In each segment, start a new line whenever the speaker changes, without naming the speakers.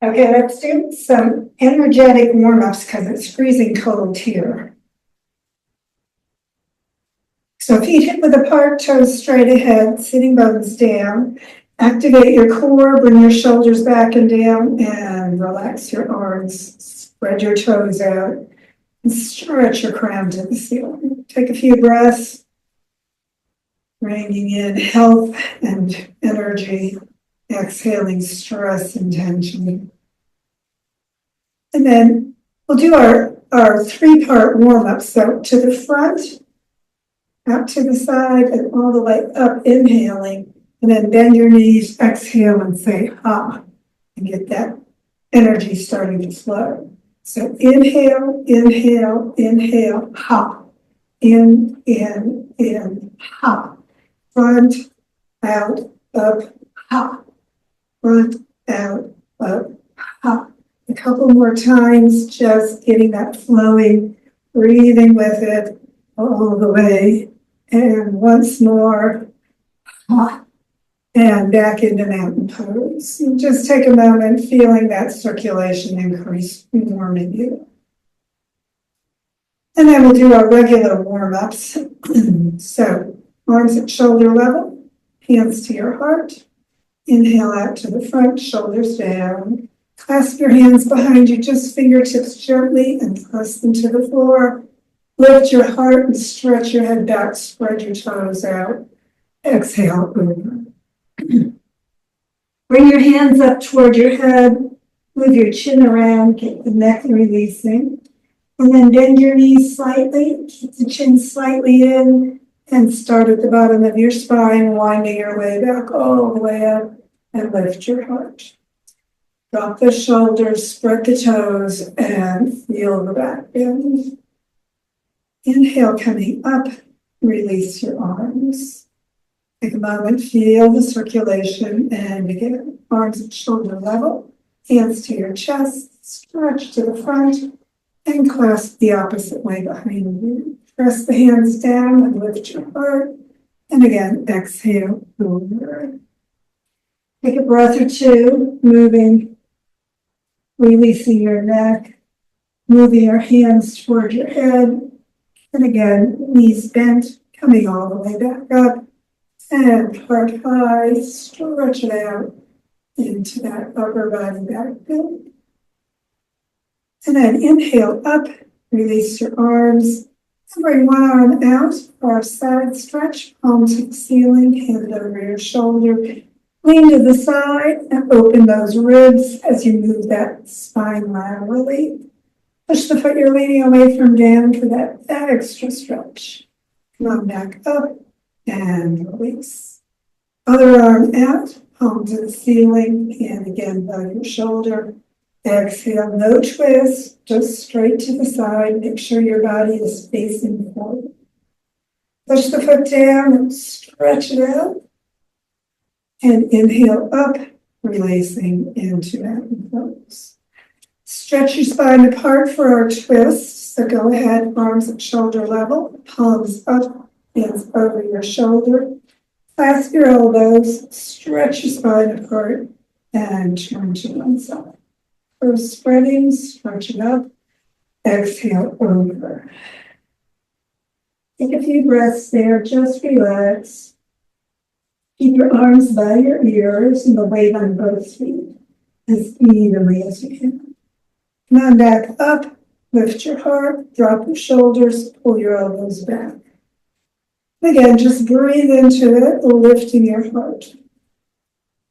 Okay, let's do some energetic warm-ups because it's freezing cold here. So feet hip width apart, toes straight ahead, sitting bones down. Activate your core, bring your shoulders back and down, and relax your arms. Spread your toes out and stretch your crown to the ceiling. Take a few breaths, bringing in health and energy, exhaling stress and tension. And then we'll do our three-part warm-up. So to the front, out to the side, and all the way up, inhaling. And then bend your knees, exhale, and say, ha, and get that energy starting to flow. So inhale, inhale, inhale, ha. In, ha. Front, out, up, ha. Front, out, up, ha. A couple more times, just getting that flowing, breathing with it all the way. And once more, ha. And back into mountain pose. And just take a moment, feeling that circulation increase, warming you. And then we'll do our regular warm-ups. So, arms at shoulder level, hands to your heart. Inhale out to the front, shoulders down. Clasp your hands behind you, just fingertips gently, and press them to the floor. Lift your heart and stretch your head back, spread your toes out. Exhale, over. Bring your hands up toward your head, move your chin around, get the neck releasing, and then bend your knees slightly, keep the chin slightly in, and start at the bottom of your spine, winding your way back all the way up, and lift your heart. Drop the shoulders, spread the toes, and feel the back bend. Inhale, coming up, release your arms. Take a moment, feel the circulation, and begin. Arms at shoulder level, hands to your chest, stretch to the front, and clasp the opposite way behind you. Press the hands down and lift your heart, and again, exhale, over. Take a breath or two, moving, releasing your neck, moving your hands toward your head, and again, knees bent, coming all the way back up. And heart high, stretch it out into that upper body back bend. And then inhale up, release your arms, and bring one arm out for our side stretch, palm to the ceiling, hand over your shoulder. Lean to the side and open those ribs as you move that spine laterally. Push the foot you're leaning away from down for that extra stretch. Come on back up. And release. Other arm out, palm to the ceiling, and again by your shoulder. Exhale, no twist, just straight to the side. Make sure your body is facing forward. Push the foot down and stretch it out. And inhale up, releasing into mountain pose. Stretch your spine apart for our twist. So go ahead, arms at shoulder level, palms up. Hands over your shoulder, clasp your elbows, stretch your spine apart, and turn to one side. First spreading, stretch it up, exhale over. Take a few breaths there, just relax. Keep your arms by your ears and the weight on both feet as evenly as you can. Come on back up, lift your heart, drop your shoulders, pull your elbows back. Again, just breathe into it, lifting your heart.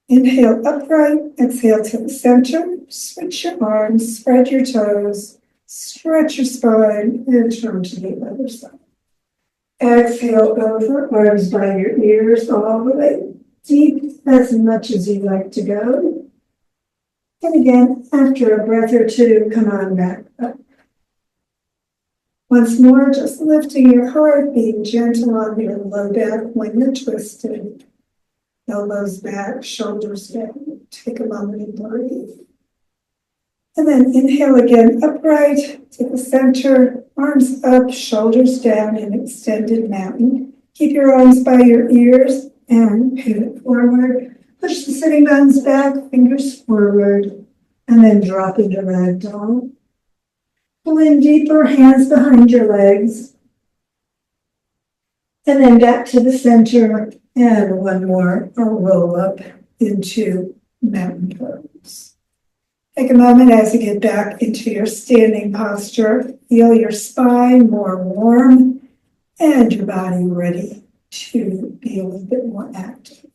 Inhale upright, exhale to the center, switch your arms, spread your toes, stretch your spine, and turn to the other side. Exhale over, arms by your ears, all the way deep, as much as you like to go. And again, after a breath or two, come on back up. Once more, just lifting your heart, being gentle on your low back when you're twisted. Elbows back, shoulders down. Take a moment and breathe. And then inhale again, upright to the center, arms up, shoulders down in extended mountain. Keep your arms by your ears and pivot forward. Push the sitting bones back, fingers forward, and then drop into ragdoll. Pull in deeper, hands behind your legs, and then back to the center, and one more, or roll up into mountain pose. Take a moment as you get back into your standing posture. Feel your spine more warm and your body ready to be a little bit more active.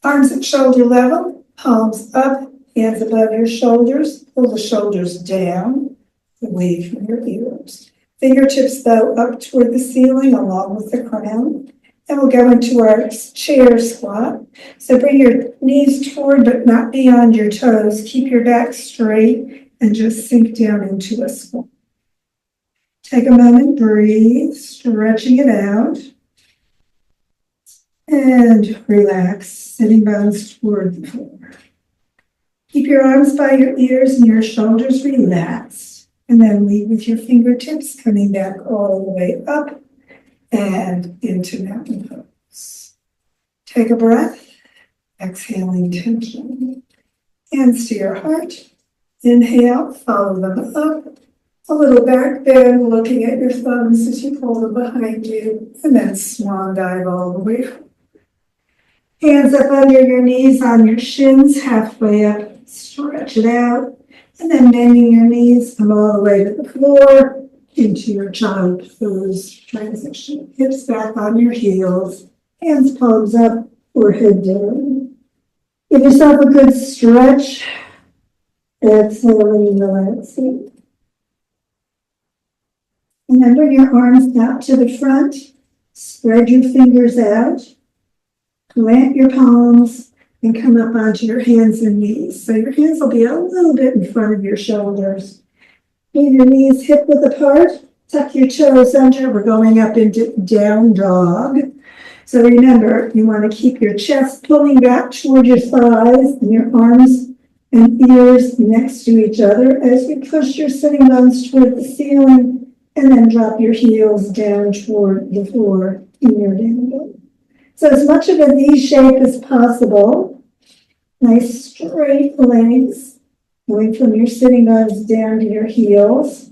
Arms at shoulder level, palms up, hands above your shoulders. Pull the shoulders down, away from your ears. Fingertips though up toward the ceiling along with the crown. And we'll go into our chair squat. So bring your knees toward but not beyond your toes. Keep your back straight and just sink down into a squat. Take a moment, breathe, stretching it out. And relax, sitting bones toward the floor. Keep your arms by your ears and your shoulders relaxed. And then lead with your fingertips coming back all the way up and into mountain pose. Take a breath, exhaling tension. Hands to your heart. Inhale, follow them up. A little back bend, looking at your thumbs as you pull them behind you. And then swan dive all the way up. Hands up under your knees on your shins, halfway up, stretch it out. And then bending your knees, come all the way to the floor, into your child pose transition. Hips back on your heels, hands palms up, forehead down. Give yourself a good stretch. Exhaling, relaxing. And then bring your arms out to the front. Spread your fingers out. Plant your palms and come up onto your hands and knees. So your hands will be a little bit in front of your shoulders. Leave your knees hip width apart. Tuck your toes under. We're going up into down dog. So remember, you want to keep your chest pulling back toward your thighs and your arms and ears next to each other as you push your sitting bones toward the ceiling and then drop your heels down toward the floor in your down dog. So as much of a V shape as possible. Nice straight legs going from your sitting bones down to your heels.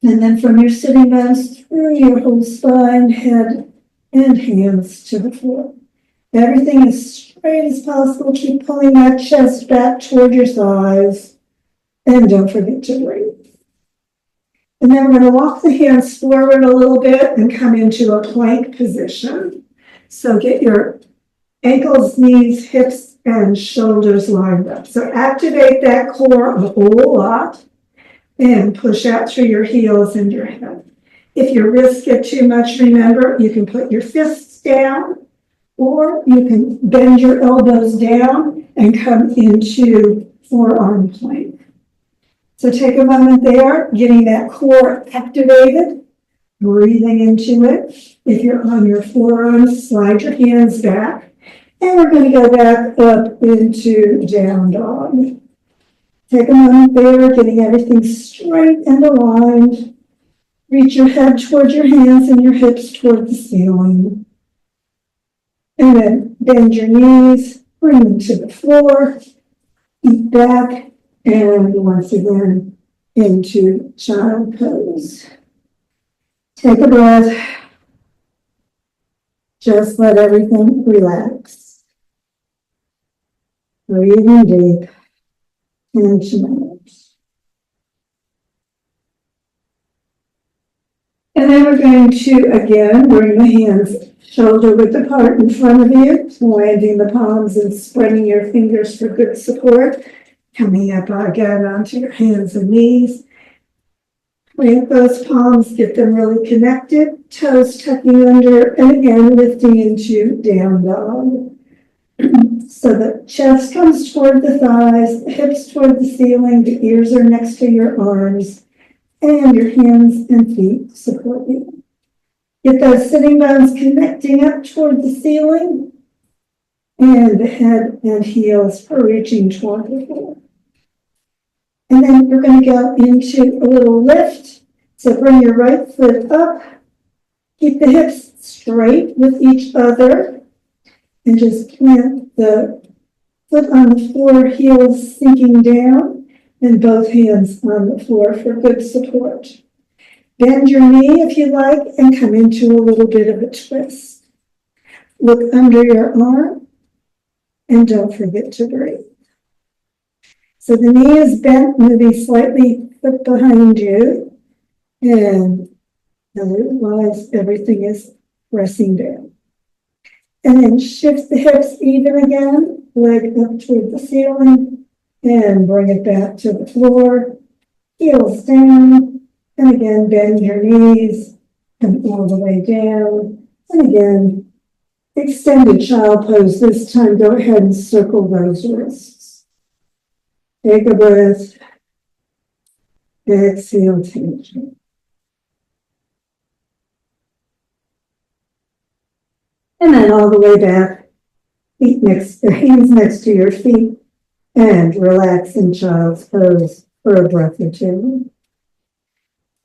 And then from your sitting bones through your whole spine, head, and hands to the floor. Everything as straight as possible. Keep pulling that chest back toward your thighs. And don't forget to breathe. And then we're going to walk the hands forward a little bit and come into a plank position. So get your ankles, knees, hips, and shoulders lined up. So activate that core a whole lot and push out through your heels and your head. If your wrists get too much, remember, you can put your fists down or you can bend your elbows down and come into forearm plank. So take a moment there, getting that core activated, breathing into it. If you're on your forearms, slide your hands back. And we're going to go back up into down dog. Take a moment there, getting everything straight and aligned. Reach your head toward your hands and your hips toward the ceiling. And then bend your knees, bring them to the floor, feet back, and once again into child pose. Take a breath. Just let everything relax. Breathing deep into out. And then we're going to, again, bring the hands shoulder width apart in front of you, landing the palms and spreading your fingers for good support. Coming up again onto your hands and knees. Plant those palms, get them really connected, toes tucking under, and again lifting into down dog. So the chest comes toward the thighs, the hips toward the ceiling, the ears are next to your arms, and your hands and feet support you. Get those sitting bones connecting up toward the ceiling, and the head and heels are reaching toward the floor. And then we're going to go into a little lift. So bring your right foot up. Keep the hips straight with each other. And just plant the foot on the floor, heels sinking down. and both hands on the floor for good support. Bend your knee if you like and come into a little bit of a twist. Look under your arm and don't forget to breathe. So the knee is bent, moving slightly foot behind you, and otherwise everything is pressing down. And then shift the hips even again, leg up toward the ceiling, and bring it back to the floor, heels down, and again bend your knees, and all the way down, and again, extended child pose. This time, go ahead and circle those wrists. Take a breath. Exhale, tension. And then all the way back, hands next to your feet, and relax in child's pose for a breath or two.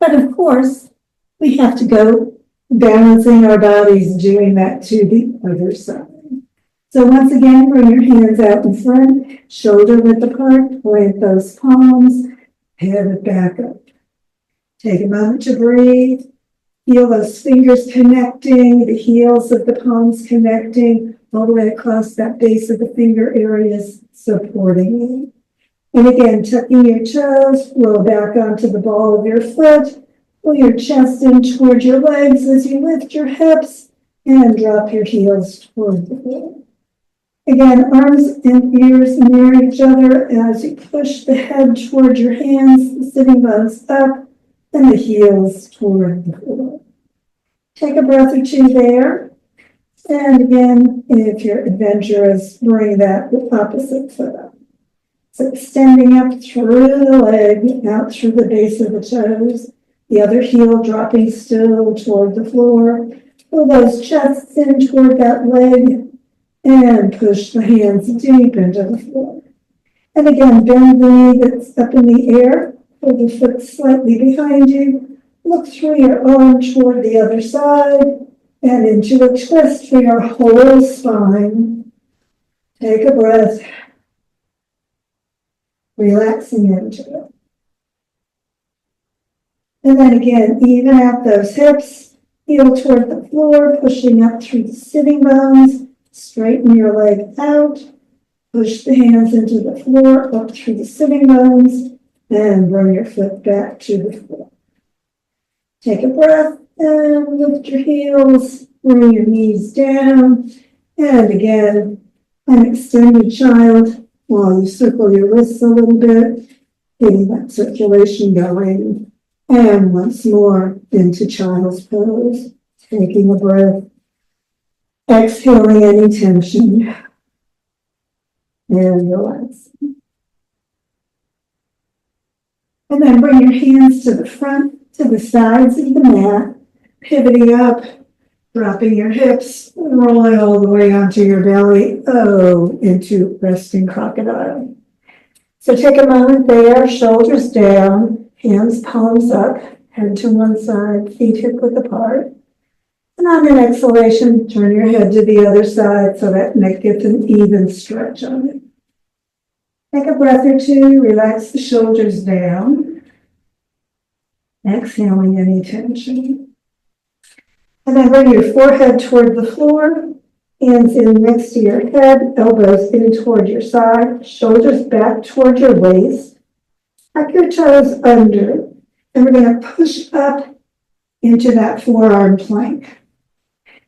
But of course, we have to go balancing our bodies, doing that to the other side. So once again, bring your hands out in front, shoulder width apart, plant those palms, head it back up. Take a moment to breathe. Feel those fingers connecting, the heels of the palms connecting, all the way across that base of the finger areas, supporting you. And again, tucking your toes, roll back onto the ball of your foot, pull your chest in toward your legs as you lift your hips, and drop your heels toward the floor. Again, arms and ears near each other as you push the head toward your hands, the sitting bones up, and the heels toward the floor. Take a breath or two there. And again, if you're adventurous, bring that opposite foot up. So extending up through the leg, out through the base of the toes, the other heel dropping still toward the floor. Pull those chests in toward that leg and push the hands deep into the floor. And again, bend the knee that's up in the air, pull the foot slightly behind you, look through your arm toward the other side, and into a twist for your whole spine. Take a breath, relaxing into it. And then again, even out those hips, heel toward the floor, pushing up through the sitting bones, straighten your leg out, push the hands into the floor, up through the sitting bones, and bring your foot back to the floor. Take a breath and lift your heels, bring your knees down, and again, an extended child while you circle your wrists a little bit, getting that circulation going. And once more into child's pose, taking a breath, exhaling any tension, and relaxing. And then bring your hands to the front, to the sides of the mat, pivoting up, dropping your hips, rolling all the way onto your belly, into resting crocodile. So take a moment there, shoulders down, hands palms up, head to one side, feet hip width apart. And on an exhalation, turn your head to the other side so that neck gets an even stretch on it. Take a breath or two, relax the shoulders down, exhaling any tension. And then bring your forehead toward the floor, hands in next to your head, elbows in toward your side, shoulders back toward your waist. Tuck your toes under, and we're going to push up into that forearm plank.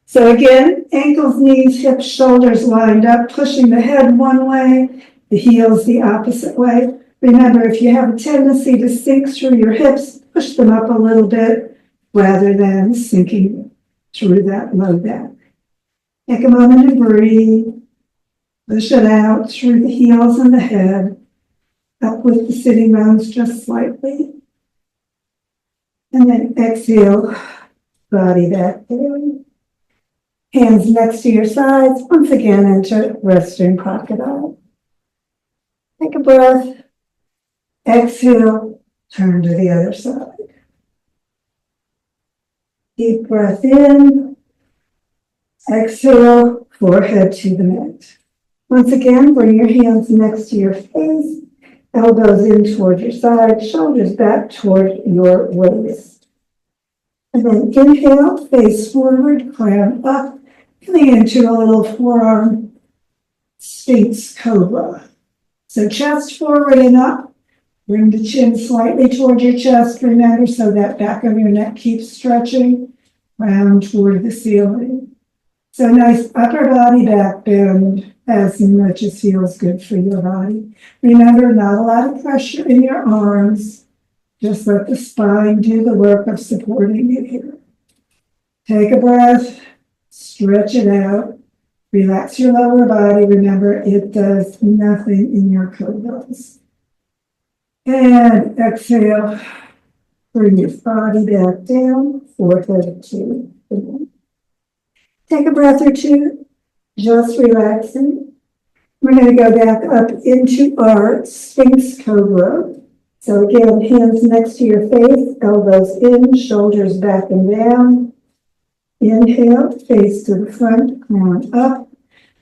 So again, ankles, knees, hips, shoulders lined up, pushing the head one way, the heels the opposite way. Remember, if you have a tendency to sink through your hips, push them up a little bit rather than sinking through that low back. Take a moment to breathe. Push it out through the heels and the head. Up with the sitting bones just slightly. And then exhale, body back down. Hands next to your sides, once again into resting crocodile. Take a breath. Exhale, turn to the other side. Deep breath in. Exhale, forehead to the mat. Once again, bring your hands next to your face. Elbows in toward your side, shoulders back toward your waist. And then inhale, face forward, crown up, coming into a little forearm Sphinx Cobra. So chest forward and up. Bring the chin slightly toward your chest, remember, so that back of your neck keeps stretching. Round toward the ceiling. So nice upper body back bend as much as feels good for your body. Remember, not a lot of pressure in your arms. Just let the spine do the work of supporting it here. Take a breath, stretch it out. Relax your lower body. Remember, it does nothing in your cobras. And exhale. Bring your body back down, forehead to the ground. Take a breath or two, just relaxing. We're going to go back up into our Sphinx Cobra. So again, hands next to your face, elbows in, shoulders back and down. Inhale, face to the front, crown up.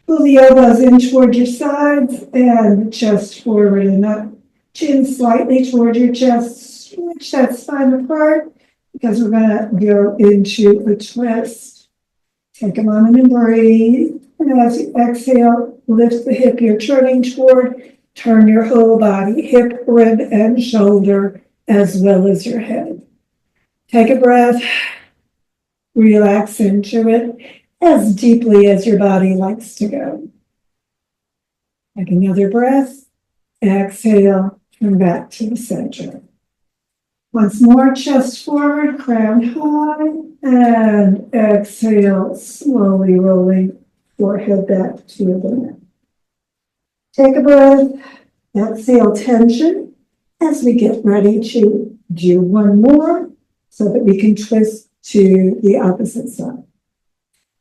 Pull the elbows in toward your sides and chest forward and up. Chin slightly toward your chest. Switch that spine apart because we're going to go into a twist. Take a moment and breathe. And as you exhale, lift the hip you're turning toward. Turn your whole body, hip, rib, and shoulder, as well as your head. Take a breath. Relax into it as deeply as your body likes to go. Take another breath. Exhale. Turn back to the center. Once more, chest forward, crown high, and exhale, slowly rolling forehead back to the neck. Take a breath, exhale tension as we get ready to do one more so that we can twist to the opposite side.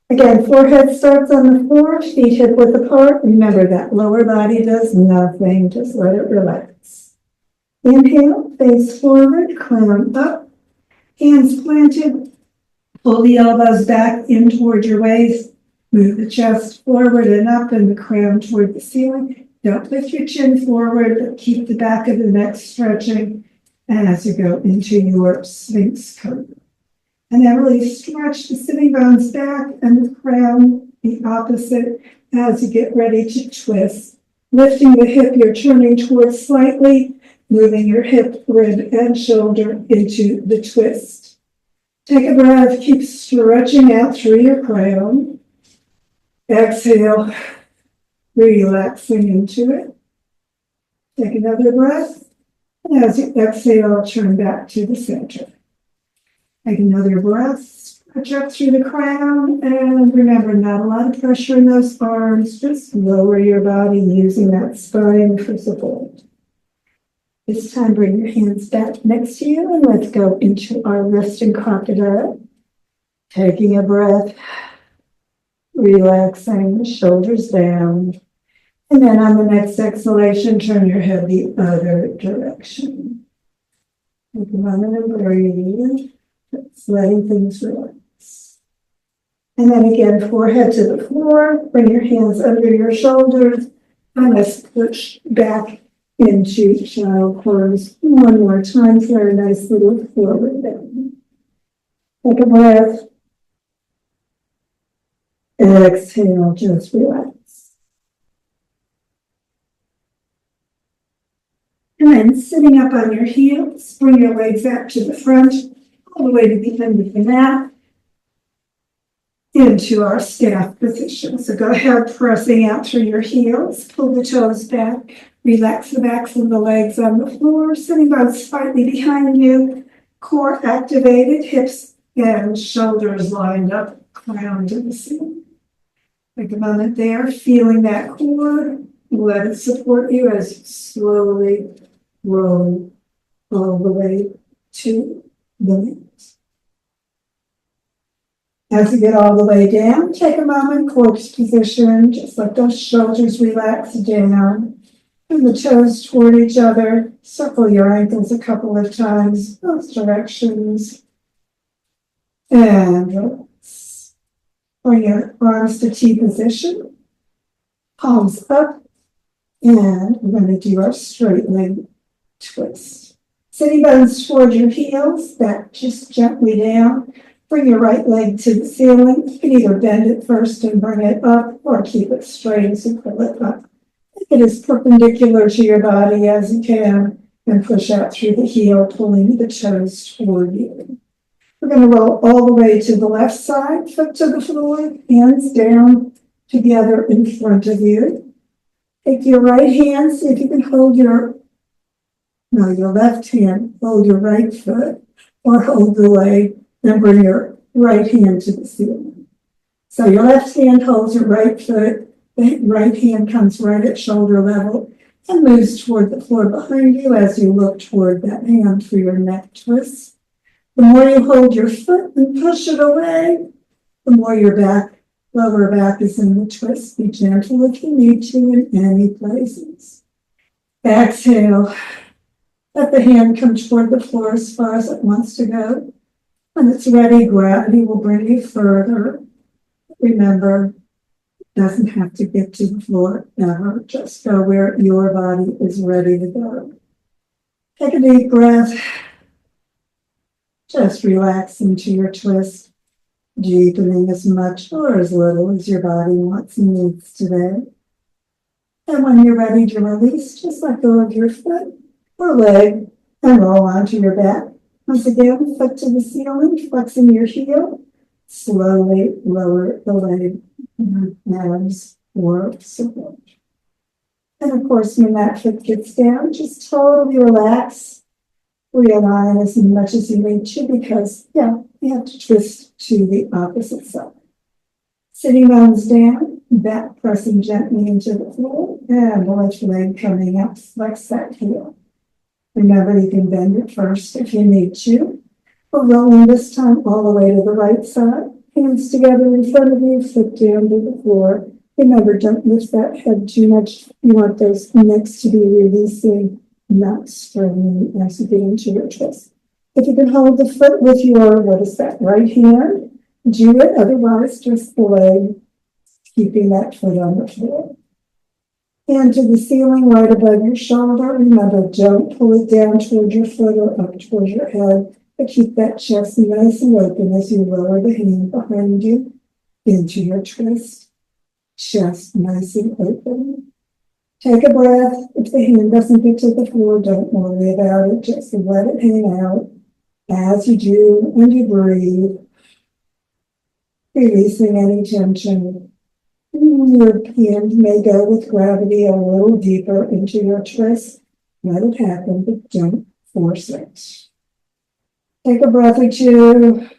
Again, forehead starts on the floor, feet hip width apart. Remember that lower body does nothing, just let it relax. Inhale, face forward, crown up, hands planted, pull the elbows back in toward your waist, move the chest forward and up and the crown toward the ceiling. Don't lift your chin forward, but keep the back of the neck stretching as you go into your Sphinx Cobra. And then really stretch the sitting bones back and the crown the opposite as you get ready to twist. Lifting the hip you're turning towards slightly, moving your hip, rib, and shoulder into the twist. Take a breath, keep stretching out through your crown. Exhale, relaxing into it. Take another breath, and as you exhale, turn back to the center. Take another breath, stretch up through the crown, and remember, not a lot of pressure in those arms, just lower your body using that spine for support. This time, bring your hands back next to you, and let's go into our resting crocodile. Taking a breath, relaxing, shoulders down. And then on the next exhalation, turn your head the other direction. Take a moment and breathe, just letting things relax. And then again, forehead to the floor, bring your hands under your shoulders, and let's push back into child pose one more time for a nice little forward bend. Take a breath. Exhale, just relax. And then sitting up on your heels, bring your legs out to the front, all the way to the end of the mat, into our staff position. So go ahead, pressing out through your heels, pull the toes back, relax the backs of the legs on the floor, sitting bones slightly behind you, core activated, hips and shoulders lined up, crown to the ceiling. Take a moment there, feeling that core. Let it support you as you slowly roll all the way to the knees. As you get all the way down, take a moment, corpse position. Just let those shoulders relax down. And the toes toward each other. Circle your ankles a couple of times, both directions. And relax. Bring your arms to T position. Palms up. And we're going to do our straight leg twist. Sitting bones toward your heels, back just gently down. Bring your right leg to the ceiling. You can either bend it first and bring it up or keep it straight as you pull it up. Make it as perpendicular to your body as you can and push out through the heel, pulling the toes toward you. We're going to roll all the way to the left side, foot to the floor, hands down together in front of you. Take your right hand, see if you can hold your left hand, hold your right foot, or hold the leg, and bring your right hand to the ceiling. So your left hand holds your right foot, the right hand comes right at shoulder level and moves toward the floor behind you as you look toward that hand for your neck twist. The more you hold your foot and push it away, the more your lower back is in the twist. Be gentle if you need to in any places. Exhale. Let the hand come toward the floor as far as it wants to go. When it's ready, gravity will bring you further. Remember, it doesn't have to get to the floor ever. Just go where your body is ready to go. Take a deep breath. Just relax into your twist, deepening as much or as little as your body wants and needs today. And when you're ready to release, just let go of your foot or leg and roll onto your back. Once again, foot to the ceiling, flexing your heel. Slowly lower the leg and hands for support. And of course, when that foot gets down, just totally relax. Realign as much as you need to because, you have to twist to the opposite side. Sitting bones down, back pressing gently into the floor, and the left leg coming up, flex that heel. Remember, you can bend it first if you need to. We're rolling this time all the way to the right side. Hands together in front of you, foot down to the floor. Remember, don't lift that head too much. You want those necks to be releasing, not straining as you get into your twist. If you can hold the foot with your, right hand, do it. Otherwise, just the leg, keeping that foot on the floor. Hand to the ceiling right above your shoulder. Remember, don't pull it down toward your foot or up toward your head, but keep that chest nice and open as you lower the hand behind you into your twist. Chest nice and open. Take a breath. If the hand doesn't get to the floor, don't worry about it. Just let it hang out as you do and you breathe, releasing any tension. Your hand may go with gravity a little deeper into your twist. Let it happen, but don't force it. Take a breath or two,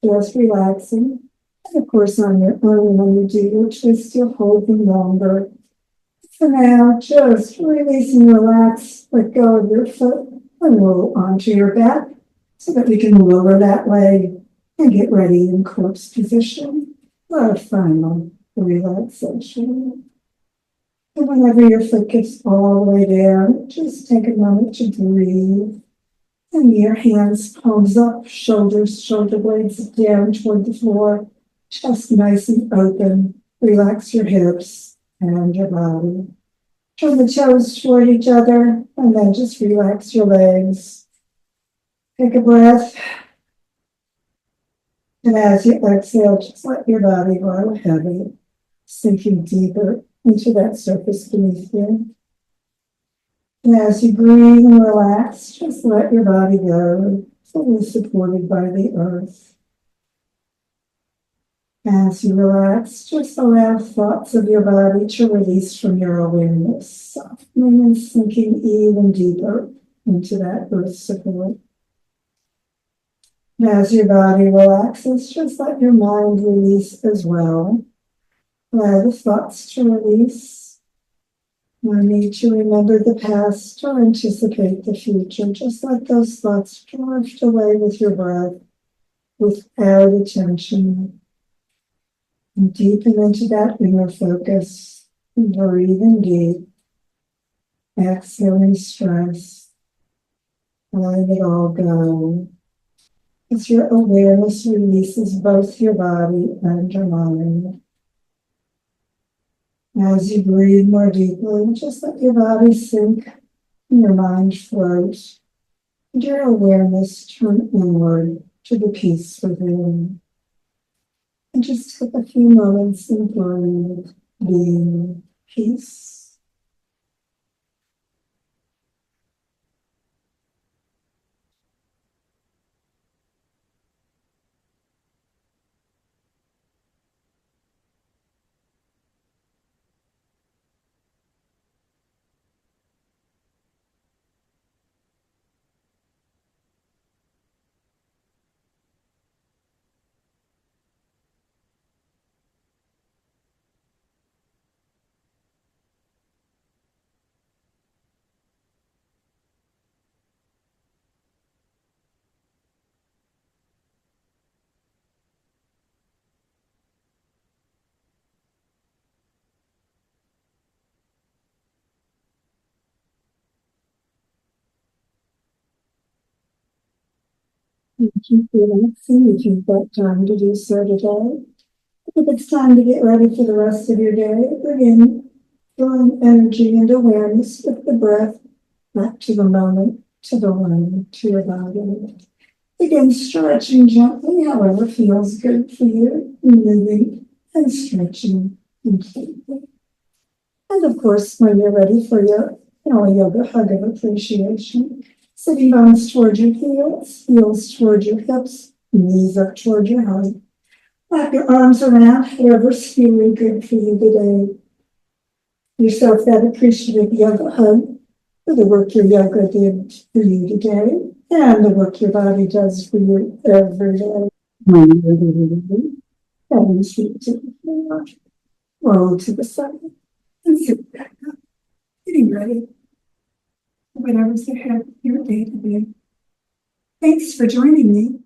just relaxing. And of course, on your own, when you do your twist, you'll hold them longer. For now, just release and relax. Let go of your foot and roll onto your back so that we can lower that leg and get ready in corpse position for a final relaxation. And whenever your foot gets all the way down, just take a moment to breathe. And your hands, palms up, shoulders, shoulder blades down toward the floor. Chest nice and open. Relax your hips and your body. Turn the toes toward each other and then just relax your legs. Take a breath. And as you exhale, just let your body grow heavy, sinking deeper into that surface beneath you. And as you breathe and relax, just let your body go, fully supported by the earth. As you relax, just allow thoughts of your body to release from your awareness, softening and sinking even deeper into that earth support. As your body relaxes, just let your mind release as well. Allow the thoughts to release. No need to remember the past or anticipate the future. Just let those thoughts drift away with your breath without attention. And deepen into that inner focus. Breathing deep. Exhaling stress. Letting it all go. As your awareness releases both your body and your mind. As you breathe more deeply, just let your body sink and your mind float, and your awareness turn inward to the peace within. And just take a few moments and breathe, being peace. Keep relaxing if you've got time to do so today. If it's time to get ready for the rest of your day, again, drawing energy and awareness with the breath back to the moment, to the room, to your body. Again, stretching gently, however feels good for you, moving and stretching completely. And of course, when you're ready for your yoga hug of appreciation, sitting bones toward your heels, heels toward your hips, knees up toward your heart. Wrap your arms around whoever's feeling good for you today. Yourself that appreciative yoga hug for the work your yoga did for you today and the work your body does for you every day. And feet to the floor, roll to the side, and sit back up, getting ready for whatever's ahead of your day today. Thanks for joining me.